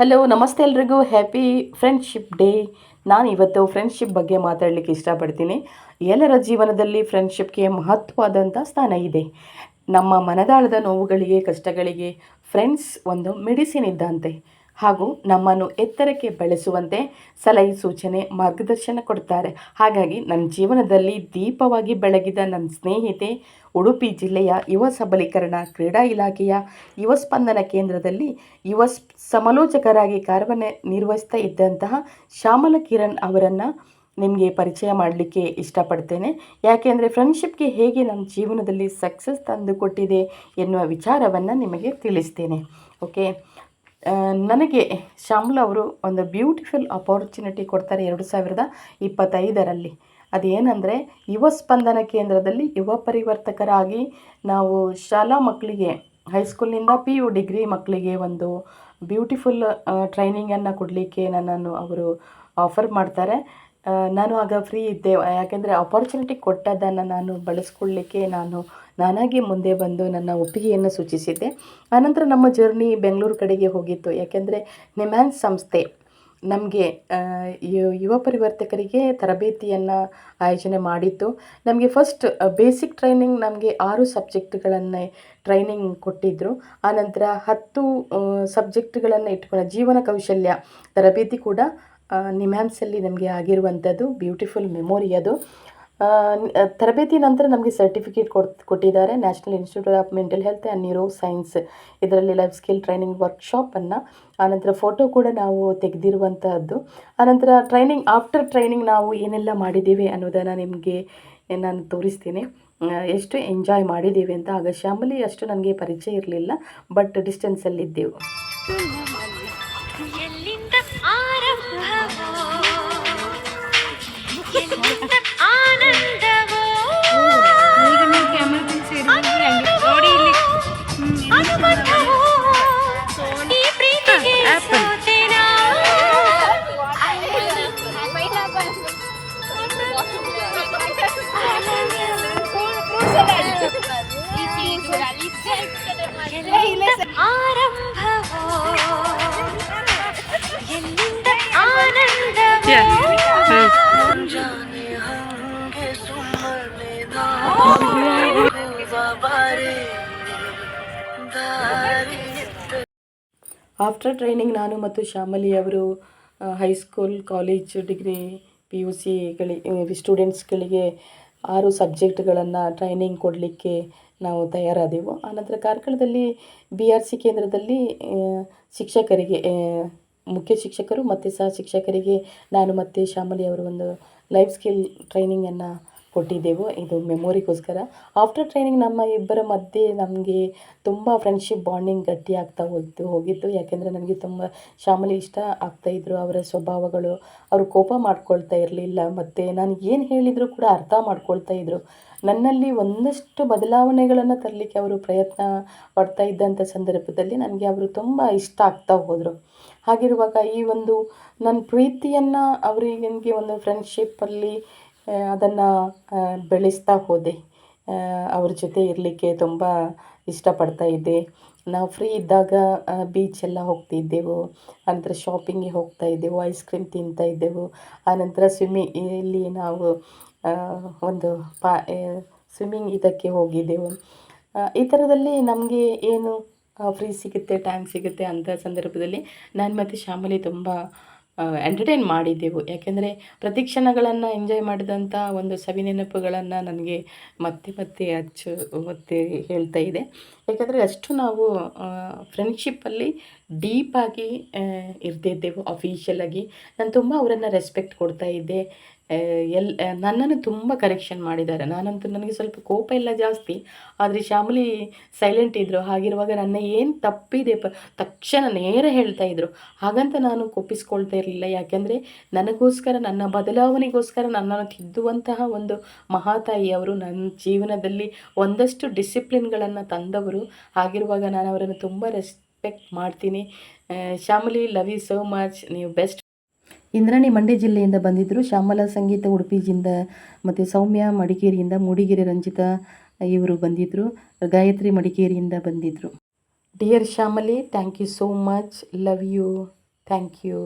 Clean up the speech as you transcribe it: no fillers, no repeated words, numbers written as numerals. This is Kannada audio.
ಹಲೋ ನಮಸ್ತೆ ಎಲ್ರಿಗೂ ಹ್ಯಾಪಿ ಫ್ರೆಂಡ್ಶಿಪ್ ಡೇ. ನಾನು ಇವತ್ತು ಫ್ರೆಂಡ್ಶಿಪ್ ಬಗ್ಗೆ ಮಾತಾಡಲಿಕ್ಕೆ ಇಷ್ಟಪಡ್ತೀನಿ. ಎಲ್ಲರ ಜೀವನದಲ್ಲಿ ಫ್ರೆಂಡ್ಶಿಪ್ಗೆ ಮಹತ್ವವಾದಂಥ ಸ್ಥಾನ ಇದೆ. ನಮ್ಮ ಮನದಾಳದ ನೋವುಗಳಿಗೆ ಕಷ್ಟಗಳಿಗೆ ಫ್ರೆಂಡ್ಸ್ ಒಂದು ಮೆಡಿಸಿನ್ ಇದ್ದಂತೆ ಹಾಗೂ ನಮ್ಮನ್ನು ಎತ್ತರಕ್ಕೆ ಬೆಳೆಸುವಂತೆ ಸಲಹೆ ಸೂಚನೆ ಮಾರ್ಗದರ್ಶನ ಕೊಡ್ತಾರೆ. ಹಾಗಾಗಿ ನನ್ನ ಜೀವನದಲ್ಲಿ ದೀಪವಾಗಿ ಬೆಳಗಿದ ನನ್ನ ಸ್ನೇಹಿತೆ ಉಡುಪಿ ಜಿಲ್ಲೆಯ ಯುವ ಸಬಲೀಕರಣ ಕ್ರೀಡಾ ಇಲಾಖೆಯ ಯುವ ಸ್ಪಂದನ ಕೇಂದ್ರದಲ್ಲಿ ಯುವ ಸಮಾಲೋಚಕರಾಗಿ ಕಾರ್ಯನಿರ್ವಹಿಸ್ತಾ ಇದ್ದಂತಹ ಶ್ಯಾಮಲ ಕಿರಣ್ ಅವರನ್ನು ನಿಮಗೆ ಪರಿಚಯ ಮಾಡಲಿಕ್ಕೆ ಇಷ್ಟಪಡ್ತೇನೆ. ಯಾಕೆಂದರೆ ಫ್ರೆಂಡ್ಶಿಪ್ಗೆ ಹೇಗೆ ನಮ್ಮ ಜೀವನದಲ್ಲಿ ಸಕ್ಸಸ್ ತಂದು ಕೊಟ್ಟಿದೆ ಎನ್ನುವ ವಿಚಾರವನ್ನು ನಿಮಗೆ ತಿಳಿಸ್ತೇನೆ. ಓಕೆ, ನನಗೆ ಶ್ಯಾಮಲ ಅವರು ಒಂದು ಬ್ಯೂಟಿಫುಲ್ ಅಪಾರ್ಚುನಿಟಿ ಕೊಡ್ತಾರೆ 2025ರಲ್ಲಿ. ಅದೇನೆಂದರೆ ಯುವ ಸ್ಪಂದನ ಕೇಂದ್ರದಲ್ಲಿ ಯುವ ಪರಿವರ್ತಕರಾಗಿ ನಾವು ಶಾಲಾ ಮಕ್ಕಳಿಗೆ ಹೈಸ್ಕೂಲ್ನಿಂದ PU ಡಿಗ್ರಿ ಮಕ್ಕಳಿಗೆ ಒಂದು ಬ್ಯೂಟಿಫುಲ್ ಟ್ರೈನಿಂಗನ್ನು ಕೊಡಲಿಕ್ಕೆ ನನ್ನನ್ನು ಅವರು ಆಫರ್ ಮಾಡ್ತಾರೆ. ನಾನು ಆಗ ಫ್ರೀ ಇದ್ದೆ. ಯಾಕೆಂದರೆ ಅಪಾರ್ಚುನಿಟಿ ಕೊಟ್ಟದ್ದನ್ನು ನಾನು ಬಳಸ್ಕೊಳ್ಳಿಕ್ಕೆ ನಾನಾಗಿ ಮುಂದೆ ಬಂದು ನನ್ನ ಒಪ್ಪಿಗೆಯನ್ನು ಸೂಚಿಸಿದ್ದೆ. ಆನಂತರ ನಮ್ಮ ಜರ್ನಿ ಬೆಂಗಳೂರು ಕಡೆಗೆ ಹೋಗಿತ್ತು. ಯಾಕೆಂದರೆ ನಿಮ್ಯಾನ್ಸ್ ಸಂಸ್ಥೆ ನಮಗೆ ಯುವ ಪರಿವರ್ತಕರಿಗೆ ತರಬೇತಿಯನ್ನು ಆಯೋಜನೆ ಮಾಡಿತ್ತು. ನಮಗೆ ಫಸ್ಟ್ ಬೇಸಿಕ್ ಟ್ರೈನಿಂಗ್ ನಮಗೆ 6 ಸಬ್ಜೆಕ್ಟ್ಗಳನ್ನು ಟ್ರೈನಿಂಗ್ ಕೊಟ್ಟಿದ್ದರು. ಆನಂತರ 10 ಸಬ್ಜೆಕ್ಟ್ಗಳನ್ನು ಇಟ್ಕೊಂಡು ಜೀವನ ಕೌಶಲ್ಯ ತರಬೇತಿ ಕೂಡ ನಿಮ್ಯಾನ್ಸಲ್ಲಿ ನಮಗೆ ಆಗಿರುವಂಥದ್ದು ಬ್ಯೂಟಿಫುಲ್ ಮೆಮೊರಿ ಅದು. ತರಬೇತಿ ನಂತರ ನಮಗೆ ಸರ್ಟಿಫಿಕೇಟ್ ಕೊಟ್ಟಿದ್ದಾರೆ. National institute of mental health and neuro science ಇದರಲ್ಲಿ ಲೈಫ್ ಸ್ಕಿಲ್ ಟ್ರೈನಿಂಗ್ ವರ್ಕ್ಶಾಪನ್ನು, ಆನಂತರ ಫೋಟೋ ಕೂಡ ನಾವು ತೆಗೆದಿರುವಂತಹದ್ದು. ಆನಂತರ ಆಫ್ಟರ್ ಟ್ರೈನಿಂಗ್ ನಾವು ಏನೆಲ್ಲ ಮಾಡಿದ್ದೀವಿ ಅನ್ನೋದನ್ನು ನಿಮಗೆ ನಾನು ತೋರಿಸ್ತೀನಿ, ಎಷ್ಟು ಎಂಜಾಯ್ ಮಾಡಿದ್ದೀವಿ ಅಂತ. ಆಗ ಶ್ಯಾಮಲಿ ಅಷ್ಟು ನನಗೆ ಪರಿಚಯ ಇರಲಿಲ್ಲ, ಬಟ್ ಡಿಸ್ಟೆನ್ಸಲ್ಲಿದ್ದೆವು. ಆಫ್ಟರ್ ಟ್ರೈನಿಂಗ್ ನಾನು ಮತ್ತು ಶ್ಯಾಮಲಿ ಅವರು ಹೈಸ್ಕೂಲ್, ಕಾಲೇಜ್, ಡಿಗ್ರಿ, PUC ಸ್ಟೂಡೆಂಟ್ಸ್ಗಳಿಗೆ 6 ಸಬ್ಜೆಕ್ಟ್ಗಳನ್ನು ಟ್ರೈನಿಂಗ್ ಕೊಡಲಿಕ್ಕೆ ನಾವು ತಯಾರಾದೆವು. ಆನಂತರ ಕಾರ್ಕಳದಲ್ಲಿ BRC ಕೇಂದ್ರದಲ್ಲಿ ಶಿಕ್ಷಕರಿಗೆ, ಮುಖ್ಯ ಶಿಕ್ಷಕರು ಮತ್ತು ಸಹ ಶಿಕ್ಷಕರಿಗೆ ನಾನು ಮತ್ತು ಶ್ಯಾಮಲಿ ಅವರು ಒಂದು ಲೈಫ್ ಸ್ಕಿಲ್ ಟ್ರೈನಿಂಗನ್ನು ಕೊಟ್ಟಿದ್ದೆವು. ಇದು ಮೆಮೊರಿಗೋಸ್ಕರ. ಆಫ್ಟರ್ ಟ್ರೈನಿಂಗ್ ನಮ್ಮ ಇಬ್ಬರ ಮಧ್ಯೆ ನಮಗೆ ತುಂಬ ಫ್ರೆಂಡ್ಶಿಪ್ ಬಾಂಡಿಂಗ್ ಗಟ್ಟಿ ಆಗ್ತಾ ಹೋಗಿತ್ತು. ಯಾಕೆಂದರೆ ನನಗೆ ತುಂಬ ಶ್ಯಾಮಲಿ ಇಷ್ಟ ಆಗ್ತಾಯಿದ್ರು. ಅವರ ಸ್ವಭಾವಗಳು, ಅವರು ಕೋಪ ಮಾಡ್ಕೊಳ್ತಾ ಇರಲಿಲ್ಲ, ಮತ್ತು ನಾನು ಏನು ಹೇಳಿದರೂ ಕೂಡ ಅರ್ಥ ಮಾಡ್ಕೊಳ್ತಾ ಇದ್ದರು. ನನ್ನಲ್ಲಿ ಒಂದಷ್ಟು ಬದಲಾವಣೆಗಳನ್ನು ತರಲಿಕ್ಕೆ ಅವರು ಪ್ರಯತ್ನ ಪಡ್ತಾ ಇದ್ದಂಥ ಸಂದರ್ಭದಲ್ಲಿ ನನಗೆ ಅವರು ತುಂಬ ಇಷ್ಟ ಆಗ್ತಾ ಹೋದರು. ಹಾಗಿರುವಾಗ ಈ ಒಂದು ನನ್ನ ಪ್ರೀತಿಯನ್ನು ಅವರಿಗೆ ಒಂದು ಫ್ರೆಂಡ್ಶಿಪ್ಪಲ್ಲಿ ಅದನ್ನು ಬೆಳೆಸ್ತಾ ಹೋದೆ. ಅವ್ರ ಜೊತೆ ಇರಲಿಕ್ಕೆ ತುಂಬ ಇಷ್ಟಪಡ್ತಾ ಇದ್ದೆ. ನಾವು ಫ್ರೀ ಇದ್ದಾಗ ಬೀಚೆಲ್ಲ ಹೋಗ್ತಿದ್ದೆವು, ಆನಂತರ ಶಾಪಿಂಗಿಗೆ ಹೋಗ್ತಾ ಇದ್ದೆವು, ಐಸ್ ಕ್ರೀಮ್ ತಿಂತಾ ಇದ್ದೆವು. ಆನಂತರ ಇಲ್ಲಿ ನಾವು ಒಂದು ಸ್ವಿಮ್ಮಿಂಗ್ ಇದಕ್ಕೆ ಹೋಗಿದ್ದೆವು. ಈ ಥರದಲ್ಲಿ ನಮಗೆ ಏನು ಫ್ರೀ ಸಿಗುತ್ತೆ, ಟೈಮ್ ಸಿಗುತ್ತೆ ಅಂಥ ಸಂದರ್ಭದಲ್ಲಿ ನಾನು ಮತ್ತು ಶ್ಯಾಮಲಿ ತುಂಬ ಎಂಟರ್ಟೈನ್ ಮಾಡಿದ್ದೆವು. ಯಾಕೆಂದರೆ ಪ್ರತಿ ಕ್ಷಣಗಳನ್ನು ಎಂಜಾಯ್ ಮಾಡಿದಂಥ ಒಂದು ಸವಿನೆನಪುಗಳನ್ನು ನನಗೆ ಮತ್ತೆ ಹೇಳ್ತಾ ಇದೆ. ಯಾಕಂದರೆ ಅಷ್ಟು ನಾವು ಫ್ರೆಂಡ್ಶಿಪ್ಪಲ್ಲಿ ಡೀಪಾಗಿ ಇರ್ತಿದ್ದೆವು. ಅಫಿಷಿಯಲಾಗಿ ನಾನು ತುಂಬ ಅವರನ್ನು ರೆಸ್ಪೆಕ್ಟ್ ಕೊಡ್ತಾ ಇದ್ದೆ. ನನ್ನನ್ನು ತುಂಬ ಕರೆಕ್ಷನ್ ಮಾಡಿದ್ದಾರೆ. ನನಗೆ ಸ್ವಲ್ಪ ಕೋಪ ಎಲ್ಲ ಜಾಸ್ತಿ, ಆದರೆ ಶ್ಯಾಮಲಿ ಸೈಲೆಂಟ್ ಇದ್ದರು. ಹಾಗಿರುವಾಗ ನನ್ನ ಏನು ತಪ್ಪಿದೆ ತಕ್ಷಣ ನೇರ ಹೇಳ್ತಾ ಇದ್ದರು. ಹಾಗಂತ ನಾನು ಕೋಪಿಸ್ಕೊಳ್ತಾ ಇರಲಿಲ್ಲ. ಯಾಕೆಂದರೆ ನನಗೋಸ್ಕರ, ನನ್ನ ಬದಲಾವಣೆಗೋಸ್ಕರ ನನ್ನನ್ನು ತಿದ್ದುವಂತಹ ಒಂದು ಮಹಾತಾಯಿ ಅವರು. ನನ್ನ ಜೀವನದಲ್ಲಿ ಒಂದಷ್ಟು ಡಿಸಿಪ್ಲಿನ್ಗಳನ್ನು ತಂದವರು. ಹಾಗಿರುವಾಗ ನಾನು ಅವರನ್ನು ತುಂಬ ರೆಸ್ಪೆಕ್ಟ್ ಮಾಡ್ತೀನಿ. ಶ್ಯಾಮಲಿ, ಲವ್ ಯು ಸೋ ಮಚ್, ನೀವು ಬೆಸ್ಟ್. ಇಂದ್ರಾಣಿ ಮಂಡ್ಯ ಜಿಲ್ಲೆಯಿಂದ ಬಂದಿದ್ದರು. ಶ್ಯಾಮಲ ಸಂಗೀತ ಉಡುಪಿಯಿಂದ, ಮತ್ತು ಸೌಮ್ಯ ಮಡಿಕೇರಿಯಿಂದ, ಮೂಡಿಗೆರೆ ರಂಜಿತಾ ಇವರು ಬಂದಿದ್ದರು. ಗಾಯತ್ರಿ ಮಡಿಕೇರಿಯಿಂದ ಬಂದಿದ್ದರು. Dear Shyamali, thank you so much, love you. Thank you.